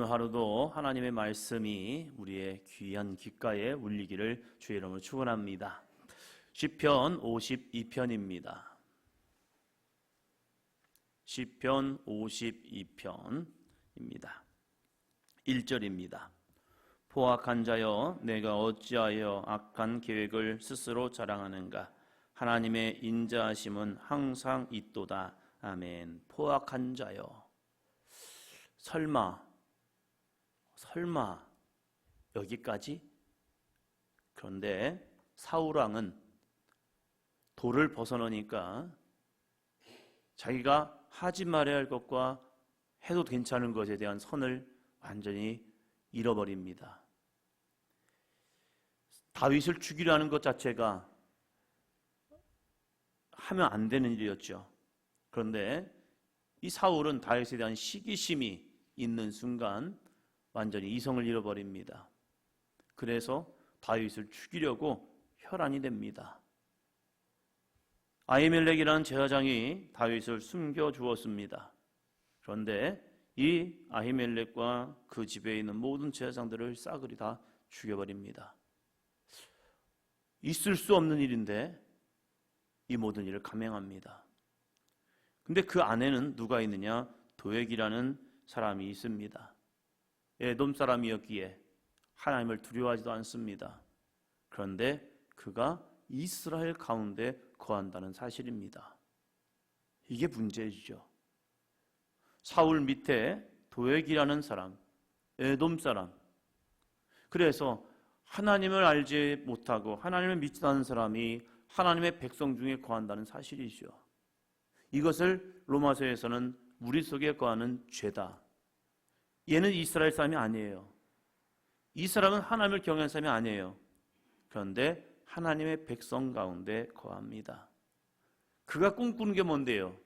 오늘 하루도 하나님의 말씀이 우리의 귀한 귓가에 울리기를 주의 이름으로 축원합니다. 시편 52편입니다. 시편 52편입니다. 1절입니다. 포악한 자여, 내가 어찌하여 악한 계획을 스스로 자랑하는가? 하나님의 인자하심은 항상 있도다. 아멘. 포악한 자여, 설마 여기까지? 그런데 사울왕은 도를 벗어나니까 자기가 하지 말아야 할 것과 해도 괜찮은 것에 대한 선을 완전히 잃어버립니다. 다윗을 죽이려 하는 것 자체가 하면 안 되는 일이었죠. 그런데 이 사울은 다윗에 대한 시기심이 있는 순간 완전히 이성을 잃어버립니다. 그래서 다윗을 죽이려고 혈안이 됩니다. 아히멜렉이라는 제사장이 다윗을 숨겨주었습니다. 그런데 이 아히멜렉과 그 집에 있는 모든 제사장들을 싸그리 다 죽여버립니다. 있을 수 없는 일인데 이 모든 일을 감행합니다. 근데 그 안에는 누가 있느냐? 도액이라는 사람이 있습니다. 에돔 사람이었기에 하나님을 두려워하지도 않습니다. 그런데 그가 이스라엘 가운데 거한다는 사실입니다. 이게 문제죠. 사울 밑에 도액이라는 사람, 에돔 사람. 그래서 하나님을 알지 못하고 하나님을 믿지 않는 사람이 하나님의 백성 중에 거한다는 사실이죠. 이것을 로마서에서는 우리 속에 거하는 죄다. 얘는 이스라엘 사람이 아니에요. 이 사람은 하나님을 경외하는 사람이 아니에요. 그런데 하나님의 백성 가운데 거합니다. 그가 꿈꾸는 게 뭔데요?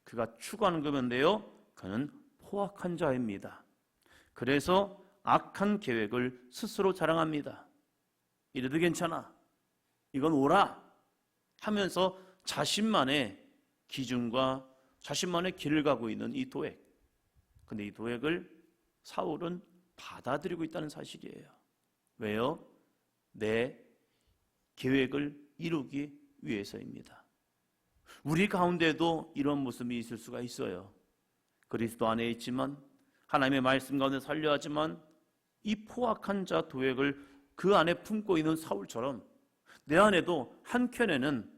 그가 추구하는 게 뭔데요? 그는 포악한 자입니다. 그래서 악한 계획을 스스로 자랑합니다. 이래도 괜찮아, 이건 옳아 하면서 자신만의 기준과 자신만의 길을 가고 있는 이 도액. 근데 이 도액을 사울은 받아들이고 있다는 사실이에요. 왜요? 내 계획을 이루기 위해서입니다. 우리 가운데도 이런 모습이 있을 수가 있어요. 그리스도 안에 있지만 하나님의 말씀 가운데 살려 하지만 이 포악한 자 도액을 그 안에 품고 있는 사울처럼 내 안에도 한켠에는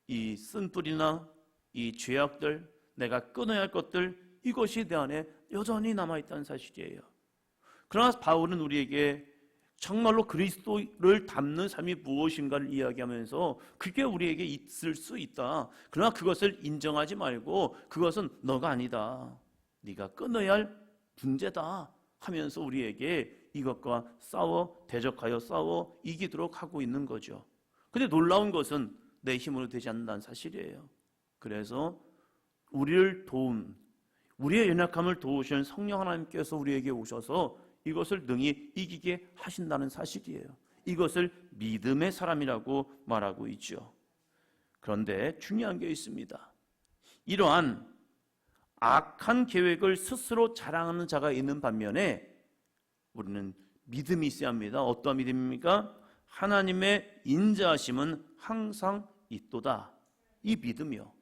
이 쓴뿌리나 이 죄악들, 내가 끊어야 할 것들, 이것이 내 안에 여전히 남아있다는 사실이에요. 그러나 바울은 우리에게 정말로 그리스도를 닮는 삶이 무엇인가를 이야기하면서 그게 우리에게 있을 수 있다. 그러나 그것을 인정하지 말고 그것은 너가 아니다, 네가 끊어야 할 문제다 하면서 우리에게 이것과 싸워 대적하여 싸워 이기도록 하고 있는 거죠. 근데 놀라운 것은 내 힘으로 되지 않는다는 사실이에요. 그래서 우리를 도움, 우리의 연약함을 도우시는 성령 하나님께서 우리에게 오셔서 이것을 능히 이기게 하신다는 사실이에요. 이것을 믿음의 사람이라고 말하고 있죠. 그런데 중요한 게 있습니다. 이러한 악한 계획을 스스로 자랑하는 자가 있는 반면에 우리는 믿음이 있어야 합니다. 어떠한 믿음입니까? 하나님의 인자하심은 항상 있도다. 이 믿음이요.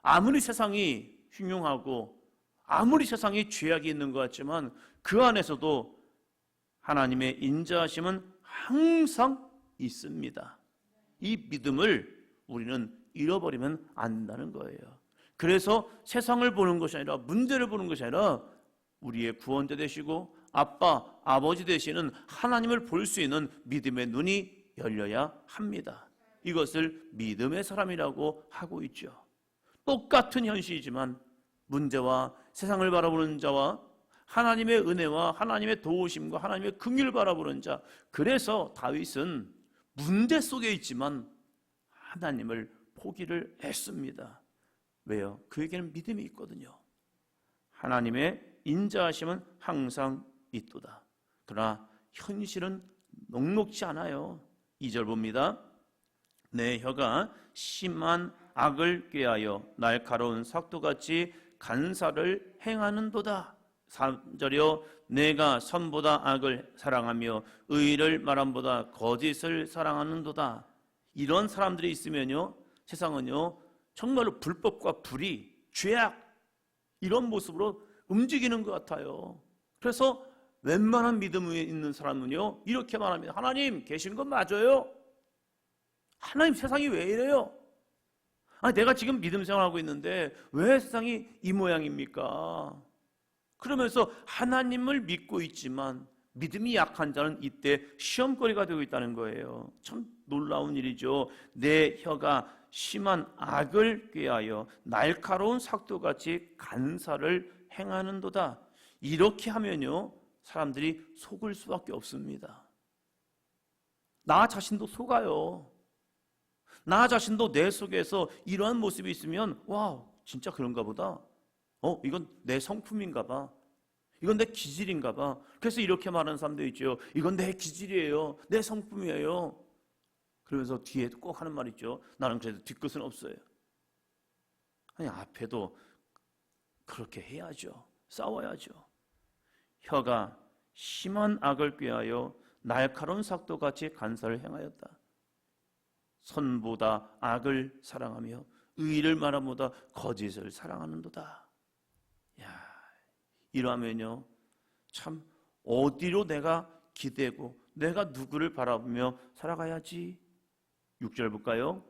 아무리 세상이 흉흉하고 아무리 세상에 죄악이 있는 것 같지만 그 안에서도 하나님의 인자하심은 항상 있습니다. 이 믿음을 우리는 잃어버리면 안 된다는 거예요. 그래서 세상을 보는 것이 아니라, 문제를 보는 것이 아니라 우리의 구원자 되시고 아빠, 아버지 되시는 하나님을 볼 수 있는 믿음의 눈이 열려야 합니다. 이것을 믿음의 사람이라고 하고 있죠. 똑같은 현실이지만 문제와 세상을 바라보는 자와 하나님의 은혜와 하나님의 도우심과 하나님의 긍휼을 바라보는 자, 그래서 다윗은 문제 속에 있지만 하나님을 포기를 했습니다. 왜요? 그에게는 믿음이 있거든요. 하나님의 인자하심은 항상 있도다. 그러나 현실은 녹록지 않아요. 2절 봅니다. 내 혀가 심한 악을 꾀하여 날카로운 삭도같이 간사를 행하는도다. 3절이요 내가 선보다 악을 사랑하며 의를 말함보다 거짓을 사랑하는도다. 이런 사람들이 있으면요 세상은요 정말로 불법과 불의, 죄악 이런 모습으로 움직이는 것 같아요. 그래서 웬만한 믿음 위에 있는 사람은요 이렇게 말합니다. 하나님 계신 건 맞아요. 하나님 세상이 왜 이래요? 아니 내가 지금 믿음 생활하고 있는데 왜 세상이 이 모양입니까? 그러면서 하나님을 믿고 있지만 믿음이 약한 자는 이때 시험거리가 되고 있다는 거예요. 참 놀라운 일이죠. 내 혀가 심한 악을 꾀하여 날카로운 삭도같이 간사를 행하는도다. 이렇게 하면요 사람들이 속을 수밖에 없습니다. 나 자신도 속아요. 나 자신도 내 속에서 이러한 모습이 있으면 와 진짜 그런가 보다. 이건 내 성품인가 봐. 이건 내 기질인가 봐. 그래서 이렇게 말하는 사람도 있죠. 이건 내 기질이에요. 내 성품이에요. 그러면서 뒤에 꼭 하는 말 있죠. 나는 그래도 뒤끝은 없어요. 아니 앞에도 그렇게 해야죠. 싸워야죠. 혀가 심한 악을 꾀하여 날카로운 삭도같이 간사를 행하였다. 선보다 악을 사랑하며 의를 말함보다 거짓을 사랑하는도다. 야, 이러면요 참 어디로 내가 기대고 내가 누구를 바라보며 살아가야지. 6절 볼까요?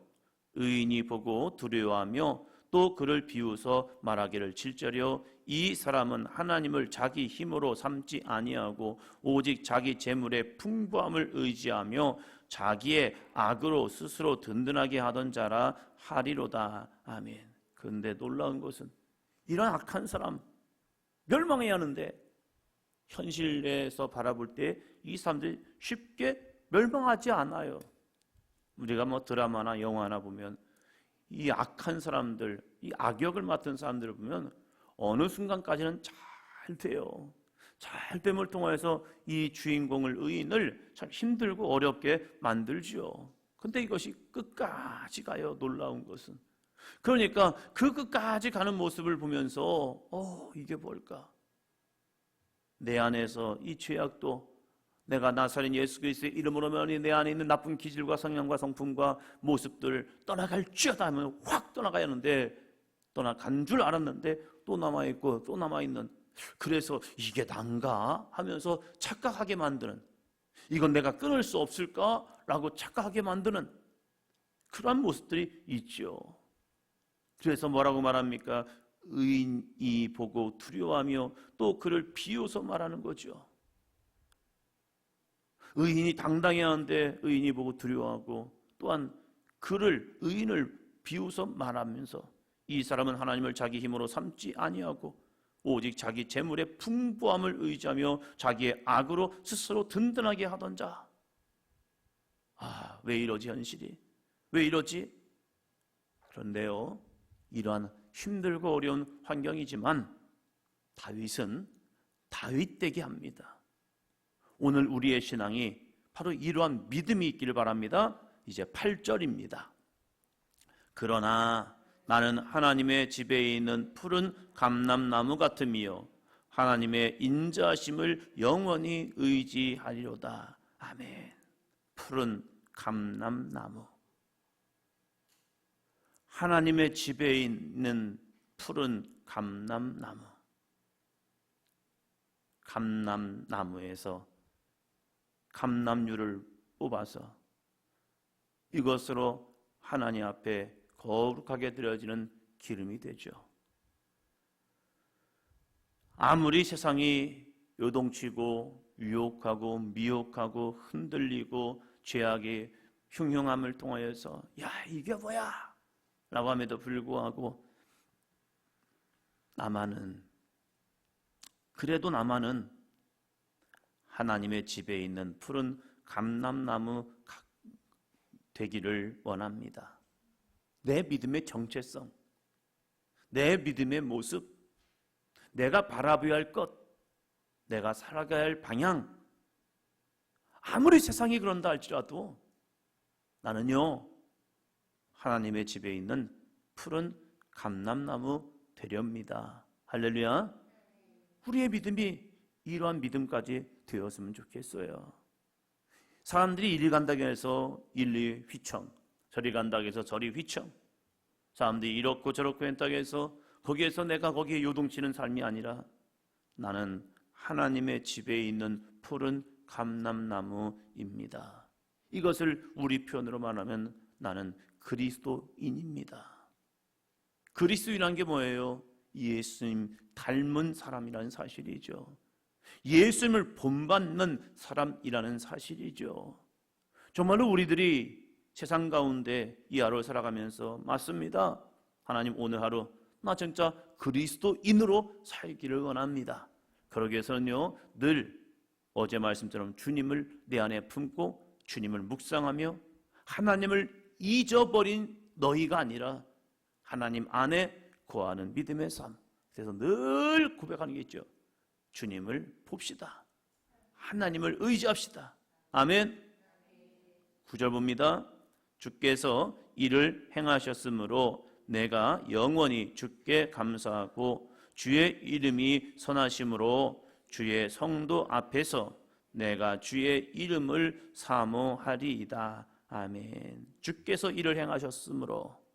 의인이 보고 두려워하며 또 그를 비웃어 말하기를 7절이요 이 사람은 하나님을 자기 힘으로 삼지 아니하고 오직 자기 재물의 풍부함을 의지하며 자기의 악으로 스스로 든든하게 하던 자라 하리로다. 아멘. 그런데 놀라운 것은 이런 악한 사람 멸망해야 하는데 현실에서 바라볼 때 이 사람들이 쉽게 멸망하지 않아요. 우리가 뭐 드라마나 영화나 보면 이 악한 사람들, 이 악역을 맡은 사람들을 보면 어느 순간까지는 잘 돼요. 잘 됨을 통해서 이 주인공을 의인을 참 힘들고 어렵게 만들지요. 근데 이것이 끝까지 가요. 놀라운 것은. 그러니까 그 끝까지 가는 모습을 보면서 이게 뭘까? 내 안에서 이 죄악도 내가 나사렛 예수 그리스도의 이름으로 면이 내 안에 있는 나쁜 기질과 성향과 성품과 모습들 떠나갈지어다 하면 확 떠나가야 하는데 떠나간 줄 알았는데 또 남아있고 또 남아있는 그래서 이게 난가 하면서 착각하게 만드는 이건 내가 끊을 수 없을까? 라고 착각하게 만드는 그러한 모습들이 있죠. 그래서 뭐라고 말합니까? 의인이 보고 두려워하며 또 그를 비웃어 말하는 거죠. 의인이 당당해야 하는데 의인이 보고 두려워하고 또한 의인을 비웃어 말하면서 이 사람은 하나님을 자기 힘으로 삼지 아니하고 오직 자기 재물의 풍부함을 의지하며 자기의 악으로 스스로 든든하게 하던 자. 왜 이러지 현실이? 왜 이러지? 그런데요 이러한 힘들고 어려운 환경이지만 다윗은 다윗되게 합니다. 오늘 우리의 신앙이 바로 이러한 믿음이 있기를 바랍니다. 이제 8절입니다. 그러나 나는 하나님의 집에 있는 푸른 감람나무 같음이요 하나님의 인자하심을 영원히 의지하리로다. 아멘. 푸른 감람나무. 하나님의 집에 있는 푸른 감람나무. 감람나무에서 감람류를 뽑아서 이것으로 하나님 앞에 거룩하게 드려지는 기름이 되죠. 아무리 세상이 요동치고 유혹하고 미혹하고 흔들리고 죄악의 흉흉함을 통하여서 야 이게 뭐야 라고 함에도 불구하고 그래도 나만은 하나님의 집에 있는 푸른 감람나무 되기를 원합니다. 내 믿음의 정체성, 내 믿음의 모습, 내가 바라봐야 할 것, 내가 살아가야 할 방향, 아무리 세상이 그런다 할지라도 나는요 하나님의 집에 있는 푸른 감람나무 되렵니다. 할렐루야. 우리의 믿음이 이러한 믿음까지 되었으면 좋겠어요. 사람들이 이리 간다고 해서 일리 휘청, 저리 간다고 해서 저리 휘청, 사람들이 이렇고 저렇고 했다고 해서 거기에서 내가 거기에 요동치는 삶이 아니라 나는 하나님의 집에 있는 푸른 감람나무입니다. 이것을 우리 표현으로 말하면 나는 그리스도인입니다. 그리스도인이란 게 뭐예요? 예수님 닮은 사람이라는 사실이죠. 예수님을 본받는 사람이라는 사실이죠. 정말로 우리들이 세상 가운데 이 하루를 살아가면서 맞습니다. 하나님 오늘 하루 나 진짜 그리스도인으로 살기를 원합니다. 그러기 위해서는요, 늘 어제 말씀처럼 주님을 내 안에 품고 주님을 묵상하며 하나님을 잊어버린 너희가 아니라 하나님 안에 거하는 믿음의 삶. 그래서 늘 고백하는 게 있죠. 주님을 봅시다. 하나님을 의지합시다. 아멘. 9절 봅니다. 주께서 이를 행하셨으므로 내가 영원히 주께 감사하고 주의 이름이 선하심으로 주의 성도 앞에서 내가 주의 이름을 사모하리이다. 아멘. 주께서 이를 행하셨으므로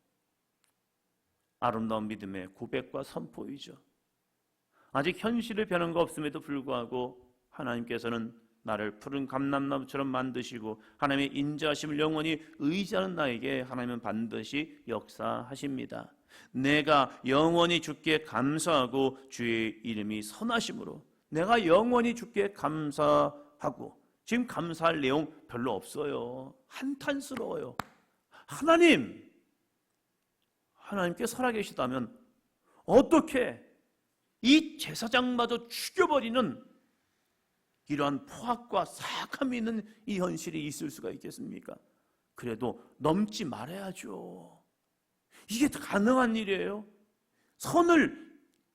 아름다운 믿음의 고백과 선포이죠. 아직 현실을 변한 거 없음에도 불구하고 하나님께서는 나를 푸른 감람나무처럼 만드시고 하나님의 인자하심을 영원히 의지하는 나에게 하나님은 반드시 역사하십니다. 내가 영원히 주께 감사하고 주의 이름이 선하심으로 내가 영원히 주께 감사하고 지금 감사할 내용 별로 없어요. 한탄스러워요. 하나님께 살아계시다면 어떻게 이 제사장마저 죽여버리는 이러한 포악과 사악함이 있는 이 현실이 있을 수가 있겠습니까? 그래도 넘지 말아야죠. 이게 가능한 일이에요? 선을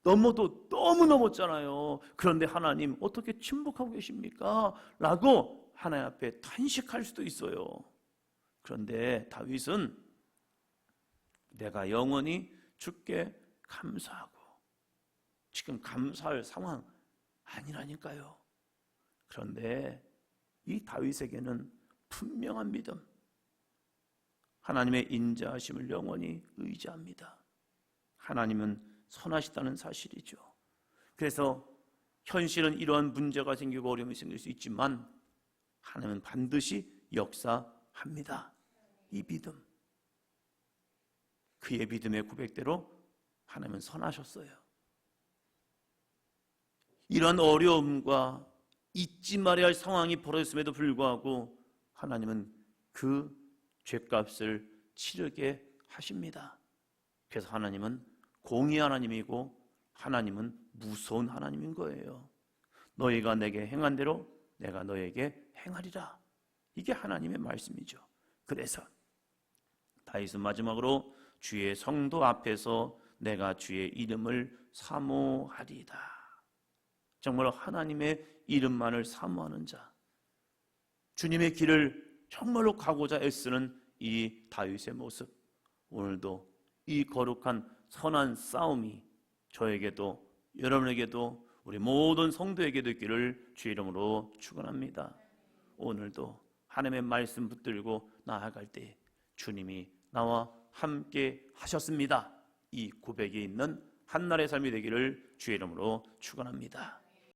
넘어도 너무 넘었잖아요. 그런데 하나님 어떻게 침묵하고 계십니까? 라고 하나님 앞에 탄식할 수도 있어요. 그런데 다윗은 내가 영원히 주께 감사하고 지금 감사할 상황 아니라니까요. 그런데 이 다윗에게는 분명한 믿음, 하나님의 인자하심을 영원히 의지합니다. 하나님은 선하시다는 사실이죠. 그래서 현실은 이러한 문제가 생기고 어려움이 생길 수 있지만 하나님은 반드시 역사합니다. 이 믿음, 그의 믿음의 고백대로 하나님은 선하셨어요. 이러한 어려움과 잊지 말아야 할 상황이 벌어졌음에도 불구하고 하나님은 그 죄값을 치르게 하십니다. 그래서 하나님은 공의 하나님이고 하나님은 무서운 하나님인 거예요. 너희가 내게 행한 대로 내가 너에게 행하리라. 이게 하나님의 말씀이죠. 그래서 다윗은 마지막으로 주의 성도 앞에서 내가 주의 이름을 사모하리이다. 정말 하나님의 이름만을 사모하는 자, 주님의 길을 정말로 가고자 애쓰는 이 다윗의 모습, 오늘도 이 거룩한 선한 싸움이 저에게도 여러분에게도 우리 모든 성도에게도 있기를 주의 이름으로 축원합니다. 오늘도 하나님의 말씀 붙들고 나아갈 때 주님이 나와 함께 하셨습니다. 이 고백이 있는 한날의 삶이 되기를 주의 이름으로 축원합니다.